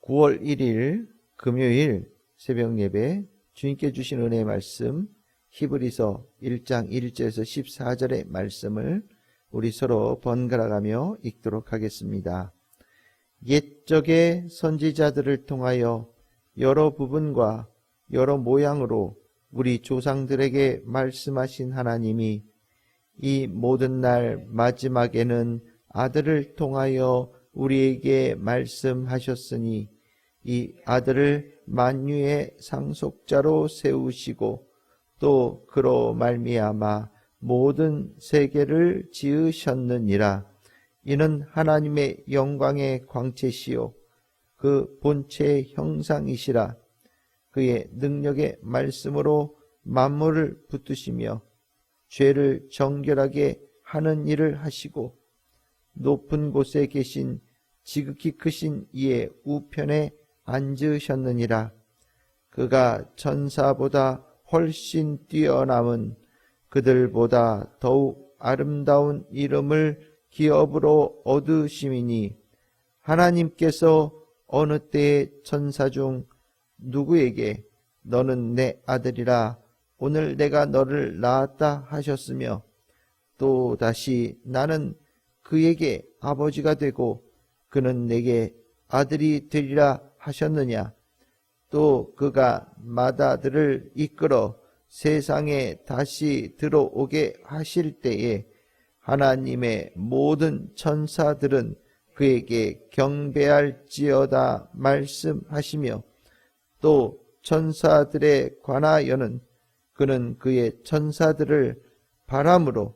9월 1일 금요일 새벽 예배 주님께 주신 은혜의 말씀 히브리서 1장 1절에서 14절의 말씀을 우리 서로 번갈아가며 읽도록 하겠습니다. 옛적의 선지자들을 통하여 여러 부분과 여러 모양으로 우리 조상들에게 말씀하신 하나님이 이 모든 날 마지막에는 아들을 통하여 우리에게 말씀하셨으니 이 아들을 만유의 상속자로 세우시고 또 그로 말미암아 모든 세계를 지으셨느니라. 이는 하나님의 영광의 광채시요 그 본체의 형상이시라. 그의 능력의 말씀으로 만물을 붙드시며 죄를 정결하게 하는 일을 하시고 높은 곳에 계신 지극히 크신 이의 우편에 앉으셨느니라. 그가 천사보다 훨씬 뛰어남은 그들보다 더욱 아름다운 이름을 기업으로 얻으심이니 하나님께서 어느 때에 천사 중 누구에게 너는 내 아들이라 오늘 내가 너를 낳았다 하셨으며 또 다시 나는 그에게 아버지가 되고 그는 내게 아들이 되리라 하셨느냐. 또 그가 맏아들을 이끌어 세상에 다시 들어오게 하실 때에 하나님의 모든 천사들은 그에게 경배할지어다 말씀하시며 또 천사들에 관하여는 그는 그의 천사들을 바람으로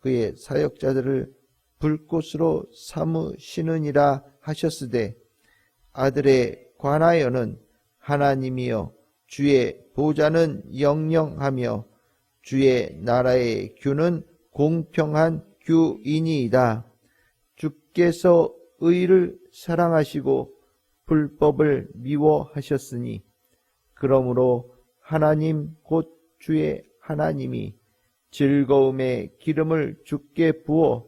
그의 사역자들을 불꽃으로 삼으시느니라 하셨으되 아들에 관하여는 하나님이여 주의 보좌는 영영하며 주의 나라의 규는 공평한 규이니이다. 주께서 의를 사랑하시고 불법을 미워하셨으니 그러므로 하나님 곧 주의 하나님이 즐거움의 기름을 주께 부어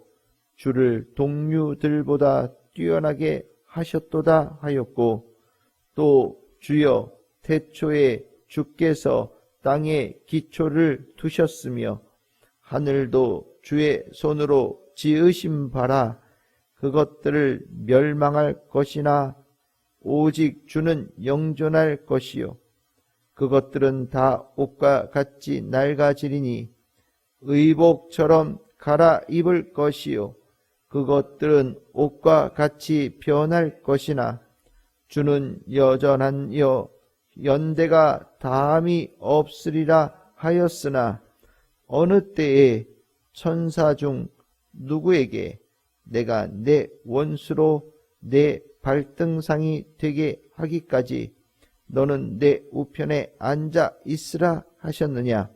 주를 동류들보다 뛰어나게 하셨도다 하였고 또 주여 태초에 주께서 땅에 기초를 두셨으며 하늘도 주의 손으로 지으신 바라 그것들을 멸망할 것이나 오직 주는 영존할 것이요 그것들은 다 옷과 같이 낡아지리니 의복처럼 갈아입을 것이요 그것들은 옷과 같이 변할 것이나 주는 여전한여 연대가 다함이 없으리라 하였으나 어느 때에 천사 중 누구에게 내가 내 원수로 내 발등상이 되게 하기까지 너는 내 우편에 앉아 있으라 하셨느냐.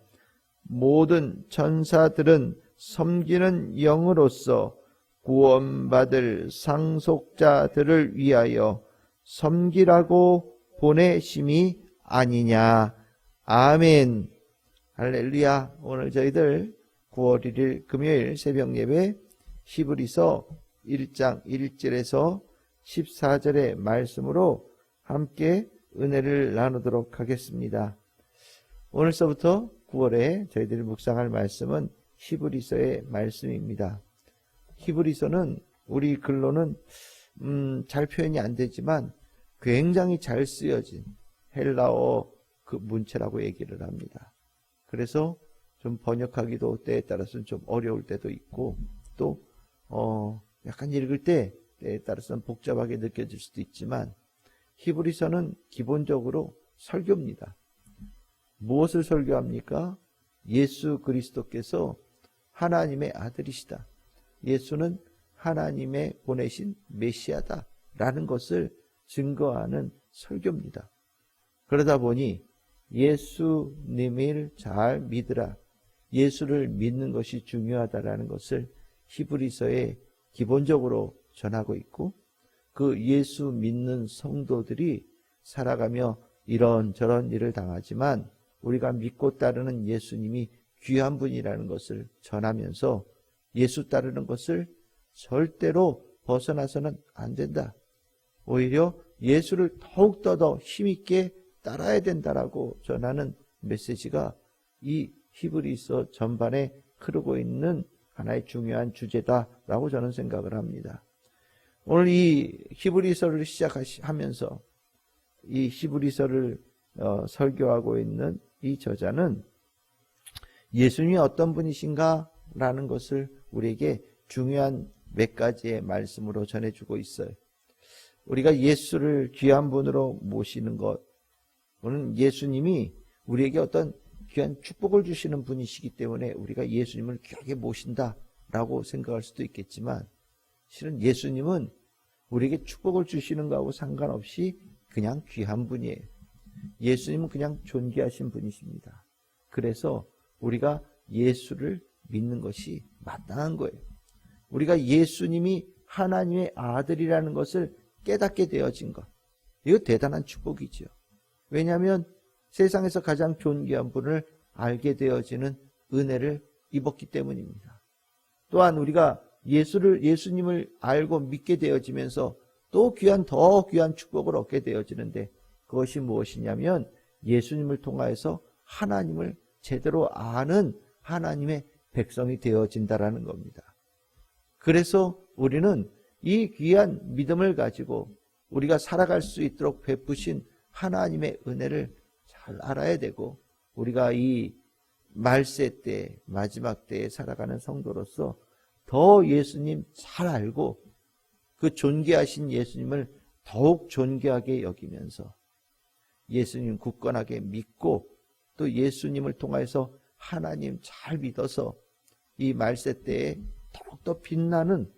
모든 천사들은 섬기는 영으로서 구원받을 상속자들을 위하여 섬기라고 보내심이 아니냐. 아멘. 할렐루야. 오늘 저희들 9월 1일 금요일 새벽 예배 히브리서 1장 1절에서 14절의 말씀으로 함께 은혜를 나누도록 하겠습니다. 오늘서부터 9월에 저희들이 묵상할 말씀은 히브리서의 말씀입니다. 히브리서는 우리 글로는 잘 표현이 안 되지만 굉장히 잘 쓰여진 헬라어 그 문체라고 얘기를 합니다. 그래서 좀 번역하기도 때에 따라서는 좀 어려울 때도 있고 또 약간 읽을 때에 따라서는 복잡하게 느껴질 수도 있지만 히브리서는 기본적으로 설교입니다. 무엇을 설교합니까? 예수 그리스도께서 하나님의 아들이시다. 예수는 하나님의 보내신 메시아다라는 것을 증거하는 설교입니다. 그러다 보니 예수님을 잘 믿으라. 예수를 믿는 것이 중요하다라는 것을 히브리서에 기본적으로 전하고 있고 그 예수 믿는 성도들이 살아가며 이런저런 일을 당하지만 우리가 믿고 따르는 예수님이 귀한 분이라는 것을 전하면서 예수 따르는 것을 절대로 벗어나서는 안 된다. 오히려 예수를 더욱더 더 힘있게 따라야 된다라고 전하는 메시지가 이 히브리서 전반에 흐르고 있는 하나의 중요한 주제다라고 저는 생각을 합니다. 오늘 이 히브리서를 시작하면서 이 히브리서를 설교하고 있는 이 저자는 예수님이 어떤 분이신가 라는 것을 우리에게 중요한 몇 가지의 말씀으로 전해주고 있어요. 우리가 예수를 귀한 분으로 모시는 것, 오늘 예수님이 우리에게 어떤 귀한 축복을 주시는 분이시기 때문에 우리가 예수님을 귀하게 모신다라고 생각할 수도 있겠지만, 실은 예수님은 우리에게 축복을 주시는 거하고 상관없이 그냥 귀한 분이에요. 예수님은 그냥 존귀하신 분이십니다. 그래서 우리가 예수를 믿는 것이 마땅한 거예요. 우리가 예수님이 하나님의 아들이라는 것을 깨닫게 되어진 것, 이거 대단한 축복이죠. 왜냐하면 세상에서 가장 존귀한 분을 알게 되어지는 은혜를 입었기 때문입니다. 또한 우리가 예수님을 알고 믿게 되어지면서 또 더 귀한 축복을 얻게 되어지는데, 그것이 무엇이냐면 예수님을 통하여서 하나님을 제대로 아는 하나님의 백성이 되어진다라는 겁니다. 그래서 우리는 이 귀한 믿음을 가지고 우리가 살아갈 수 있도록 베푸신 하나님의 은혜를 잘 알아야 되고, 우리가 이 말세 때, 마지막 때에 살아가는 성도로서 더 예수님 잘 알고 그 존귀하신 예수님을 더욱 존귀하게 여기면서 예수님 굳건하게 믿고, 또 예수님을 통해서 하나님 잘 믿어서 이 말세 때에 더욱더 빛나는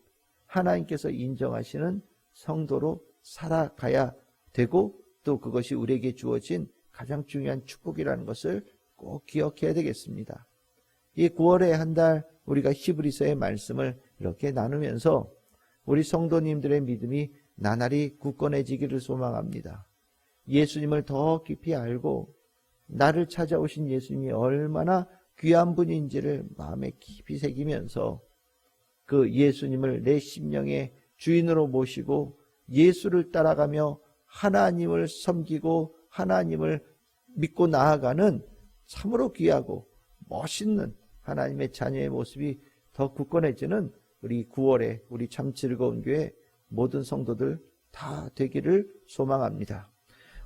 하나님께서 인정하시는 성도로 살아가야 되고, 또 그것이 우리에게 주어진 가장 중요한 축복이라는 것을 꼭 기억해야 되겠습니다. 이 9월의 한 달 우리가 히브리서의 말씀을 이렇게 나누면서 우리 성도님들의 믿음이 나날이 굳건해지기를 소망합니다. 예수님을 더 깊이 알고 나를 찾아오신 예수님이 얼마나 귀한 분인지를 마음에 깊이 새기면서 그 예수님을 내 심령의 주인으로 모시고 예수를 따라가며 하나님을 섬기고 하나님을 믿고 나아가는 참으로 귀하고 멋있는 하나님의 자녀의 모습이 더 굳건해지는 우리 9월에 우리 참 즐거운 교회 모든 성도들 다 되기를 소망합니다.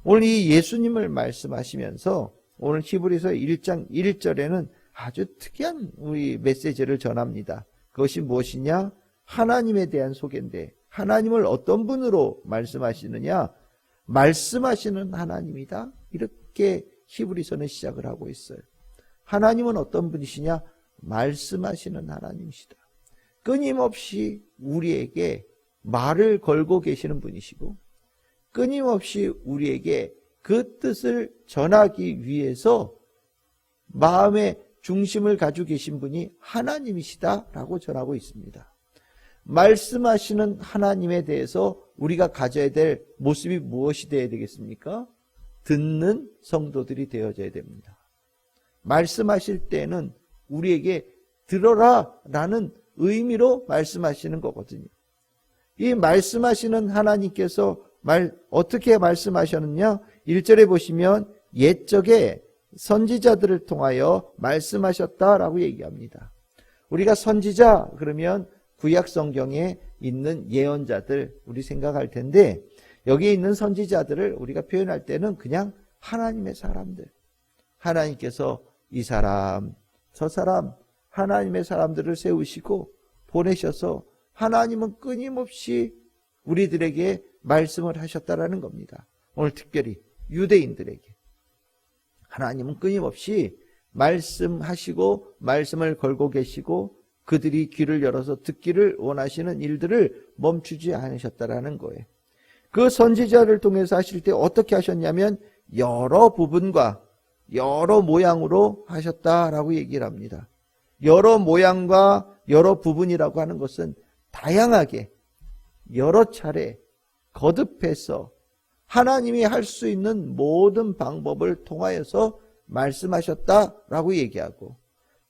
오늘 이 예수님을 말씀하시면서 오늘 히브리서 1장 1절에는 아주 특이한 우리 메시지를 전합니다. 그것이 무엇이냐? 하나님에 대한 소개인데, 하나님을 어떤 분으로 말씀하시느냐? 말씀하시는 하나님이다. 이렇게 히브리서는 시작을 하고 있어요. 하나님은 어떤 분이시냐? 말씀하시는 하나님이시다. 끊임없이 우리에게 말을 걸고 계시는 분이시고, 끊임없이 우리에게 그 뜻을 전하기 위해서 마음의 중심을 가지고 계신 분이 하나님이시다라고 전하고 있습니다. 말씀하시는 하나님에 대해서 우리가 가져야 될 모습이 무엇이 되어야 되겠습니까? 듣는 성도들이 되어져야 됩니다. 말씀하실 때는 우리에게 들어라 라는 의미로 말씀하시는 거거든요. 이 말씀하시는 하나님께서 어떻게 말씀하셨느냐? 1절에 보시면 옛적에 선지자들을 통하여 말씀하셨다라고 얘기합니다. 우리가 선지자 그러면 구약 성경에 있는 예언자들 우리 생각할 텐데, 여기 있는 선지자들을 우리가 표현할 때는 그냥 하나님의 사람들, 하나님께서 이 사람 저 사람 하나님의 사람들을 세우시고 보내셔서 하나님은 끊임없이 우리들에게 말씀을 하셨다라는 겁니다. 오늘 특별히 유대인들에게 하나님은 끊임없이 말씀하시고 말씀을 걸고 계시고 그들이 귀를 열어서 듣기를 원하시는 일들을 멈추지 않으셨다라는 거예요. 그 선지자를 통해서 하실 때 어떻게 하셨냐면 여러 부분과 여러 모양으로 하셨다라고 얘기를 합니다. 여러 모양과 여러 부분이라고 하는 것은 다양하게 여러 차례 거듭해서 하나님이 할 수 있는 모든 방법을 통하여서 말씀하셨다라고 얘기하고,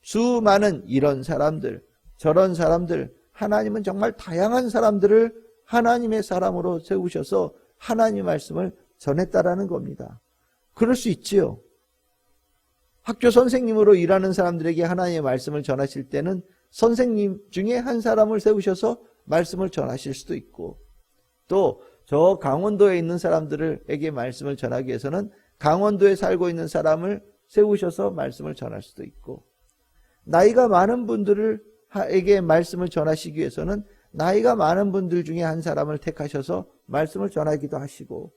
수많은 이런 사람들 저런 사람들, 하나님은 정말 다양한 사람들을 하나님의 사람으로 세우셔서 하나님의 말씀을 전했다라는 겁니다. 그럴 수 있지요. 학교 선생님으로 일하는 사람들에게 하나님의 말씀을 전하실 때는 선생님 중에 한 사람을 세우셔서 말씀을 전하실 수도 있고, 또 저 강원도에 있는 사람들에게 말씀을 전하기 위해서는 강원도에 살고 있는 사람을 세우셔서 말씀을 전할 수도 있고, 나이가 많은 분들에게 말씀을 전하시기 위해서는 나이가 많은 분들 중에 한 사람을 택하셔서 말씀을 전하기도 하시고,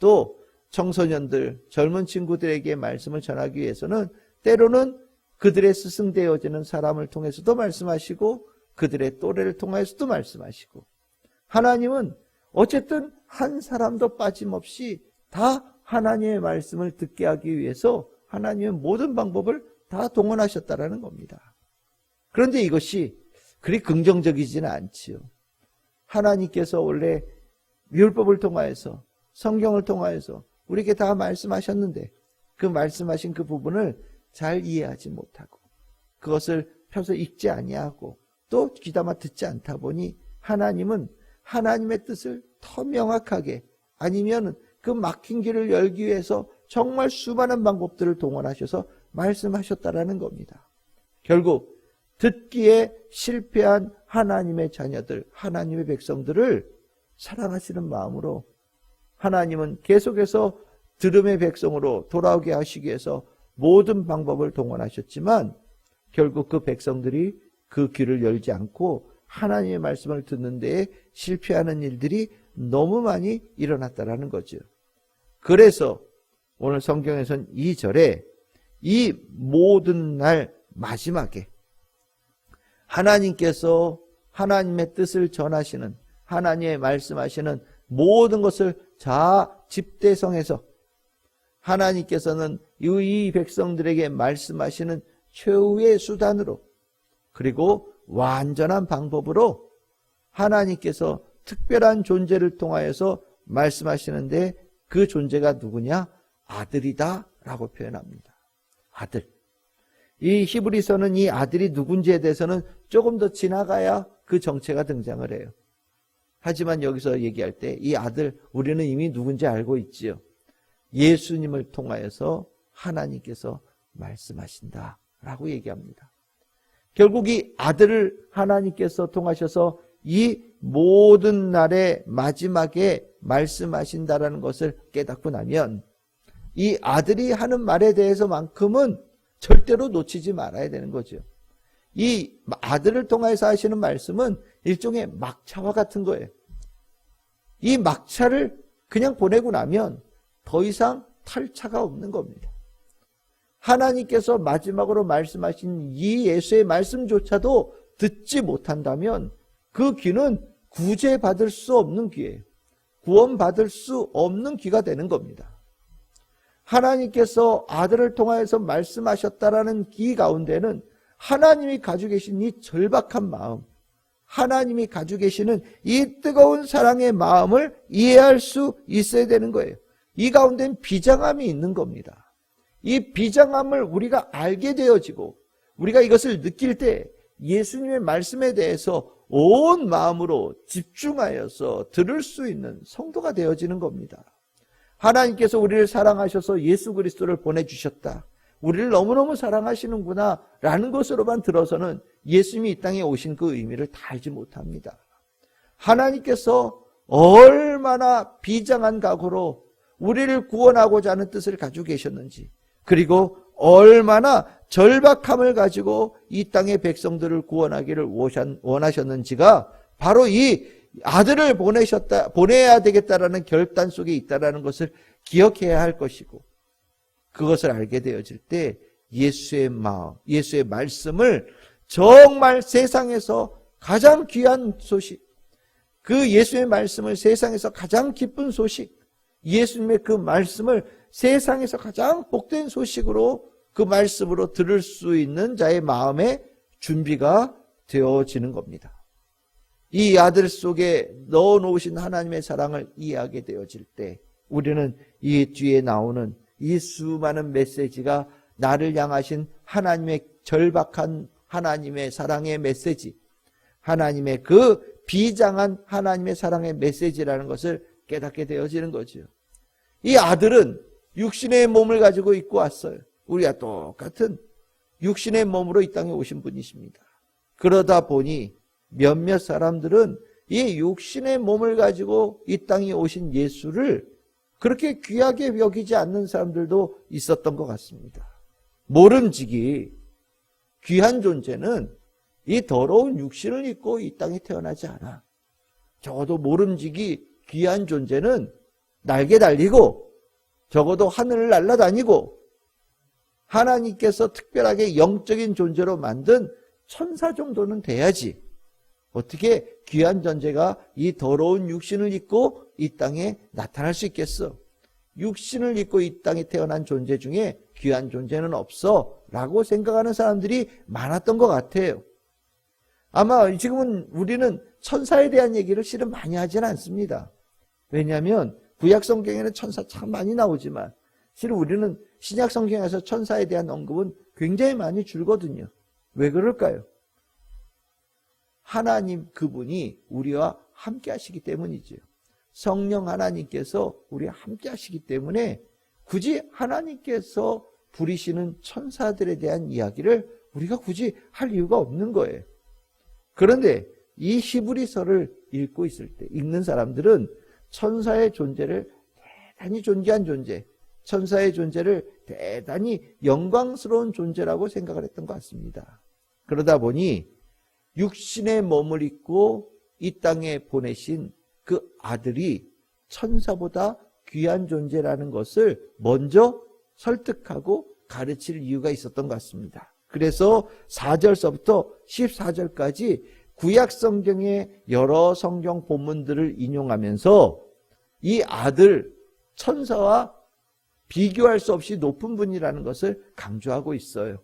또 청소년들, 젊은 친구들에게 말씀을 전하기 위해서는 때로는 그들의 스승되어지는 사람을 통해서도 말씀하시고, 그들의 또래를 통해서도 말씀하시고, 하나님은 어쨌든 한 사람도 빠짐없이 다 하나님의 말씀을 듣게 하기 위해서 하나님의 모든 방법을 다 동원하셨다라는 겁니다. 그런데 이것이 그리 긍정적이지는 않지요. 하나님께서 원래 율법을 통하여서, 성경을 통하여서 우리에게 다 말씀하셨는데 그 말씀하신 그 부분을 잘 이해하지 못하고 그것을 펴서 읽지 아니하고 또 귀담아 듣지 않다 보니 하나님은 하나님의 뜻을 더 명확하게, 아니면 그 막힌 길을 열기 위해서 정말 수많은 방법들을 동원하셔서 말씀하셨다라는 겁니다. 결국 듣기에 실패한 하나님의 자녀들, 하나님의 백성들을 사랑하시는 마음으로 하나님은 계속해서 들음의 백성으로 돌아오게 하시기 위해서 모든 방법을 동원하셨지만 결국 그 백성들이 그 귀를 열지 않고 하나님의 말씀을 듣는 데에 실패하는 일들이 너무 많이 일어났다라는 거죠. 그래서 오늘 성경에서는 이 절에 이 모든 날 마지막에 하나님께서 하나님의 뜻을 전하시는, 하나님의 말씀하시는 모든 것을 집대성해서 하나님께서는 이 백성들에게 말씀하시는 최후의 수단으로, 그리고 완전한 방법으로 하나님께서 특별한 존재를 통하여서 말씀하시는데 그 존재가 누구냐? 아들이다 라고 표현합니다. 아들. 이 히브리서는 이 아들이 누군지에 대해서는 조금 더 지나가야 그 정체가 등장을 해요. 하지만 여기서 얘기할 때 이 아들, 우리는 이미 누군지 알고 있지요. 예수님을 통하여서 하나님께서 말씀하신다 라고 얘기합니다. 결국 이 아들을 하나님께서 통하셔서 이 모든 날의 마지막에 말씀하신다라는 것을 깨닫고 나면 이 아들이 하는 말에 대해서만큼은 절대로 놓치지 말아야 되는 거죠. 이 아들을 통해서 하시는 말씀은 일종의 막차와 같은 거예요. 이 막차를 그냥 보내고 나면 더 이상 탈 차가 없는 겁니다. 하나님께서 마지막으로 말씀하신 이 예수의 말씀조차도 듣지 못한다면 그 귀는 구제받을 수 없는 귀예요. 구원받을 수 없는 귀가 되는 겁니다. 하나님께서 아들을 통하여서 말씀하셨다라는 귀 가운데는 하나님이 가지고 계신 이 절박한 마음, 하나님이 가지고 계시는 이 뜨거운 사랑의 마음을 이해할 수 있어야 되는 거예요. 이 가운데는 비장함이 있는 겁니다. 이 비장함을 우리가 알게 되어지고 우리가 이것을 느낄 때 예수님의 말씀에 대해서 온 마음으로 집중하여서 들을 수 있는 성도가 되어지는 겁니다. 하나님께서 우리를 사랑하셔서 예수 그리스도를 보내주셨다. 우리를 너무너무 사랑하시는구나 라는 것으로만 들어서는 예수님이 이 땅에 오신 그 의미를 다 알지 못합니다. 하나님께서 얼마나 비장한 각오로 우리를 구원하고자 하는 뜻을 가지고 계셨는지, 그리고 얼마나 절박함을 가지고 이 땅의 백성들을 구원하기를 원하셨는지가 바로 이 아들을 보내야 되겠다라는 결단 속에 있다라는 것을 기억해야 할 것이고, 그것을 알게 되어질 때 예수의 마음, 예수의 말씀을 정말 세상에서 가장 귀한 소식, 그 예수의 말씀을 세상에서 가장 기쁜 소식, 예수님의 그 말씀을 세상에서 가장 복된 소식으로 그 말씀으로 들을 수 있는 자의 마음에 준비가 되어지는 겁니다. 이 아들 속에 넣어놓으신 하나님의 사랑을 이해하게 되어질 때 우리는 이 뒤에 나오는 이 수많은 메시지가 나를 향하신 하나님의 절박한 하나님의 사랑의 메시지, 하나님의 그 비장한 하나님의 사랑의 메시지라는 것을 깨닫게 되어지는 거죠. 이 아들은 육신의 몸을 가지고 있고 왔어요. 우리가 똑같은 육신의 몸으로 이 땅에 오신 분이십니다. 그러다 보니 몇몇 사람들은 이 육신의 몸을 가지고 이 땅에 오신 예수를 그렇게 귀하게 여기지 않는 사람들도 있었던 것 같습니다. 모름지기 귀한 존재는 이 더러운 육신을 입고 이 땅에 태어나지 않아. 적어도 모름지기 귀한 존재는 날개 달리고 적어도 하늘을 날아다니고 하나님께서 특별하게 영적인 존재로 만든 천사 정도는 돼야지. 어떻게 귀한 존재가 이 더러운 육신을 입고 이 땅에 나타날 수 있겠어? 육신을 입고 이 땅에 태어난 존재 중에 귀한 존재는 없어 라고 생각하는 사람들이 많았던 것 같아요. 아마 지금은 우리는 천사에 대한 얘기를 실은 많이 하지는 않습니다. 왜냐하면 구약 성경에는 천사 참 많이 나오지만 실은 우리는 신약 성경에서 천사에 대한 언급은 굉장히 많이 줄거든요. 왜 그럴까요? 하나님 그분이 우리와 함께 하시기 때문이죠. 성령 하나님께서 우리와 함께 하시기 때문에 굳이 하나님께서 부리시는 천사들에 대한 이야기를 우리가 굳이 할 이유가 없는 거예요. 그런데 이 히브리서를 읽고 있을 때 읽는 사람들은 천사의 존재를 대단히 존귀한 존재, 천사의 존재를 대단히 영광스러운 존재라고 생각을 했던 것 같습니다. 그러다 보니 육신의 몸을 입고 이 땅에 보내신 그 아들이 천사보다 귀한 존재라는 것을 먼저 설득하고 가르칠 이유가 있었던 것 같습니다. 그래서 4절서부터 14절까지 구약 성경의 여러 성경 본문들을 인용하면서 이 아들 천사와 비교할 수 없이 높은 분이라는 것을 강조하고 있어요.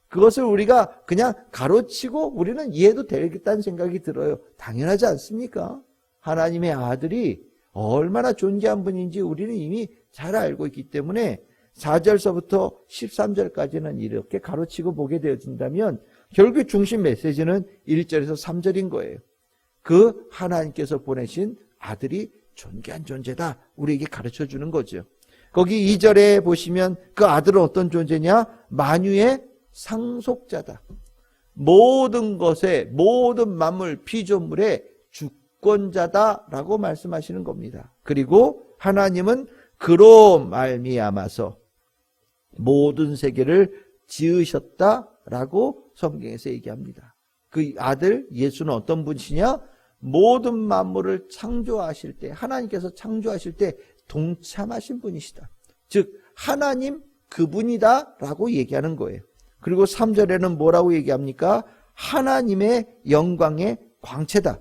그것을 우리가 그냥 가로치고 우리는 이해도 되겠다는 생각이 들어요. 당연하지 않습니까? 하나님의 아들이 얼마나 존귀한 분인지 우리는 이미 잘 알고 있기 때문에 4절서부터 13절까지는 이렇게 가로치고 보게 되어진다면 결국 중심 메시지는 1절에서 3절인 거예요. 그 하나님께서 보내신 아들이 존귀한 존재다. 우리에게 가르쳐주는 거죠. 거기 2절에 보시면 그 아들은 어떤 존재냐? 만유의 상속자다. 모든 것에 모든 만물 피조물의 주권자다라고 말씀하시는 겁니다. 그리고 하나님은 그로 말미암아서 모든 세계를 지으셨다라고 성경에서 얘기합니다. 그 아들 예수는 어떤 분이시냐? 모든 만물을 창조하실 때 하나님께서 창조하실 때 동참하신 분이시다. 즉 하나님 그분이다라고 얘기하는 거예요. 그리고 3절에는 뭐라고 얘기합니까? 하나님의 영광의 광채다.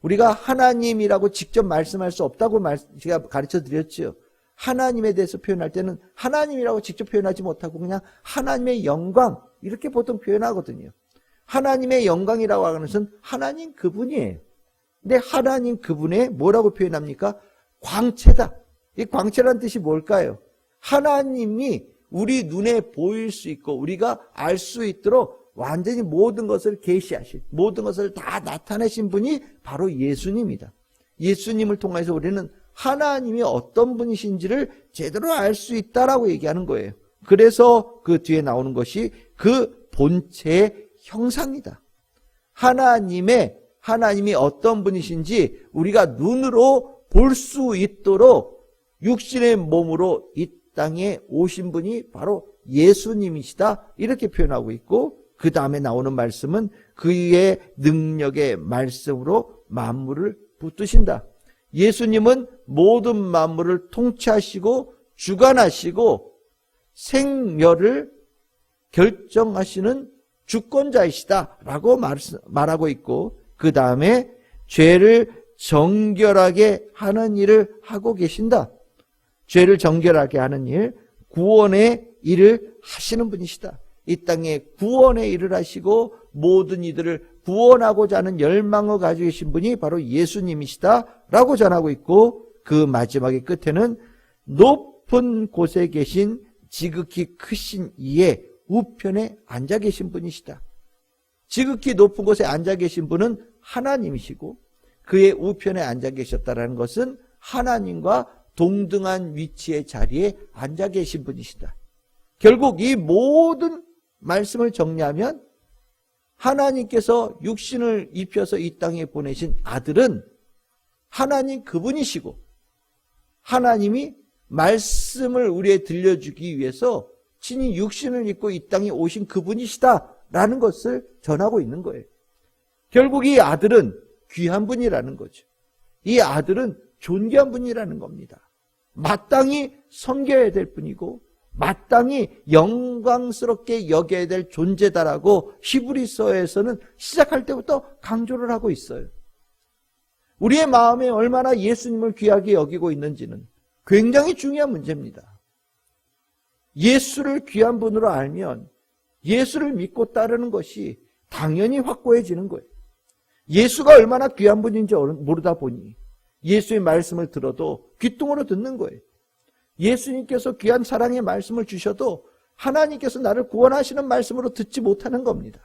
우리가 하나님이라고 직접 말씀할 수 없다고 제가 가르쳐 드렸죠. 하나님에 대해서 표현할 때는 하나님이라고 직접 표현하지 못하고 그냥 하나님의 영광 이렇게 보통 표현하거든요. 하나님의 영광이라고 하는 것은 하나님 그분이에요. 근데 하나님 그분의 뭐라고 표현합니까? 광채다. 이 광채라는 뜻이 뭘까요? 하나님이 우리 눈에 보일 수 있고 우리가 알 수 있도록 완전히 모든 것을 계시하신, 모든 것을 다 나타내신 분이 바로 예수님이다. 예수님을 통해서 우리는 하나님이 어떤 분이신지를 제대로 알 수 있다라고 얘기하는 거예요. 그래서 그 뒤에 나오는 것이 그 본체의 형상이다. 하나님이 어떤 분이신지 우리가 눈으로 볼 수 있도록 육신의 몸으로 이 땅에 오신 분이 바로 예수님이시다. 이렇게 표현하고 있고 그 다음에 나오는 말씀은 그의 능력의 말씀으로 만물을 붙드신다. 예수님은 모든 만물을 통치하시고 주관하시고 생멸을 결정하시는 주권자이시다라고 말하고 있고 그 다음에 죄를 정결하게 하는 일을 하고 계신다. 죄를 정결하게 하는 일, 구원의 일을 하시는 분이시다. 이 땅에 구원의 일을 하시고 모든 이들을 구원하고자 하는 열망을 가지고 계신 분이 바로 예수님이시다라고 전하고 있고 그 마지막의 끝에는 높은 곳에 계신 지극히 크신 이의 우편에 앉아 계신 분이시다. 지극히 높은 곳에 앉아 계신 분은 하나님이시고 그의 우편에 앉아 계셨다는 것은 하나님과 동등한 위치의 자리에 앉아 계신 분이시다. 결국 이 모든 말씀을 정리하면 하나님께서 육신을 입혀서 이 땅에 보내신 아들은 하나님 그분이시고 하나님이 말씀을 우리에 들려주기 위해서 친히 육신을 입고 이 땅에 오신 그분이시다라는 것을 전하고 있는 거예요. 결국 이 아들은 귀한 분이라는 거죠. 이 아들은 존귀한 분이라는 겁니다. 마땅히 섬겨야 될 분이고 마땅히 영광스럽게 여겨야 될 존재다라고 히브리서에서는 시작할 때부터 강조를 하고 있어요. 우리의 마음에 얼마나 예수님을 귀하게 여기고 있는지는 굉장히 중요한 문제입니다. 예수를 귀한 분으로 알면 예수를 믿고 따르는 것이 당연히 확고해지는 거예요. 예수가 얼마나 귀한 분인지 모르다 보니 예수의 말씀을 들어도 귀뚱으로 듣는 거예요. 예수님께서 귀한 사랑의 말씀을 주셔도 하나님께서 나를 구원하시는 말씀으로 듣지 못하는 겁니다.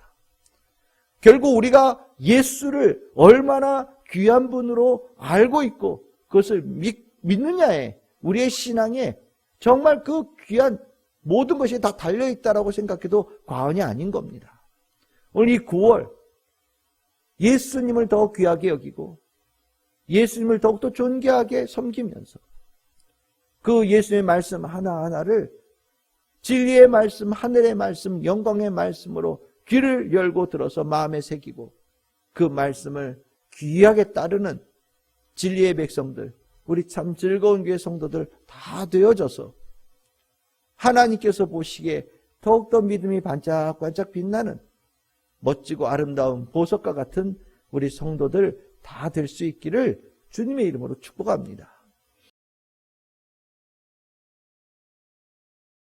결국 우리가 예수를 얼마나 귀한 분으로 알고 있고 그것을 믿느냐에 우리의 신앙에 정말 그 귀한 모든 것이 다 달려있다라고 생각해도 과언이 아닌 겁니다. 오늘 이 9월 예수님을 더 귀하게 여기고 예수님을 더욱더 존귀하게 섬기면서 그 예수님의 말씀 하나하나를 진리의 말씀, 하늘의 말씀, 영광의 말씀으로 귀를 열고 들어서 마음에 새기고 그 말씀을 귀하게 따르는 진리의 백성들, 우리 참 즐거운 교회 성도들 다 되어져서 하나님께서 보시기에 더욱더 믿음이 반짝반짝 빛나는 멋지고 아름다운 보석과 같은 우리 성도들 다 될 수 있기를 주님의 이름으로 축복합니다.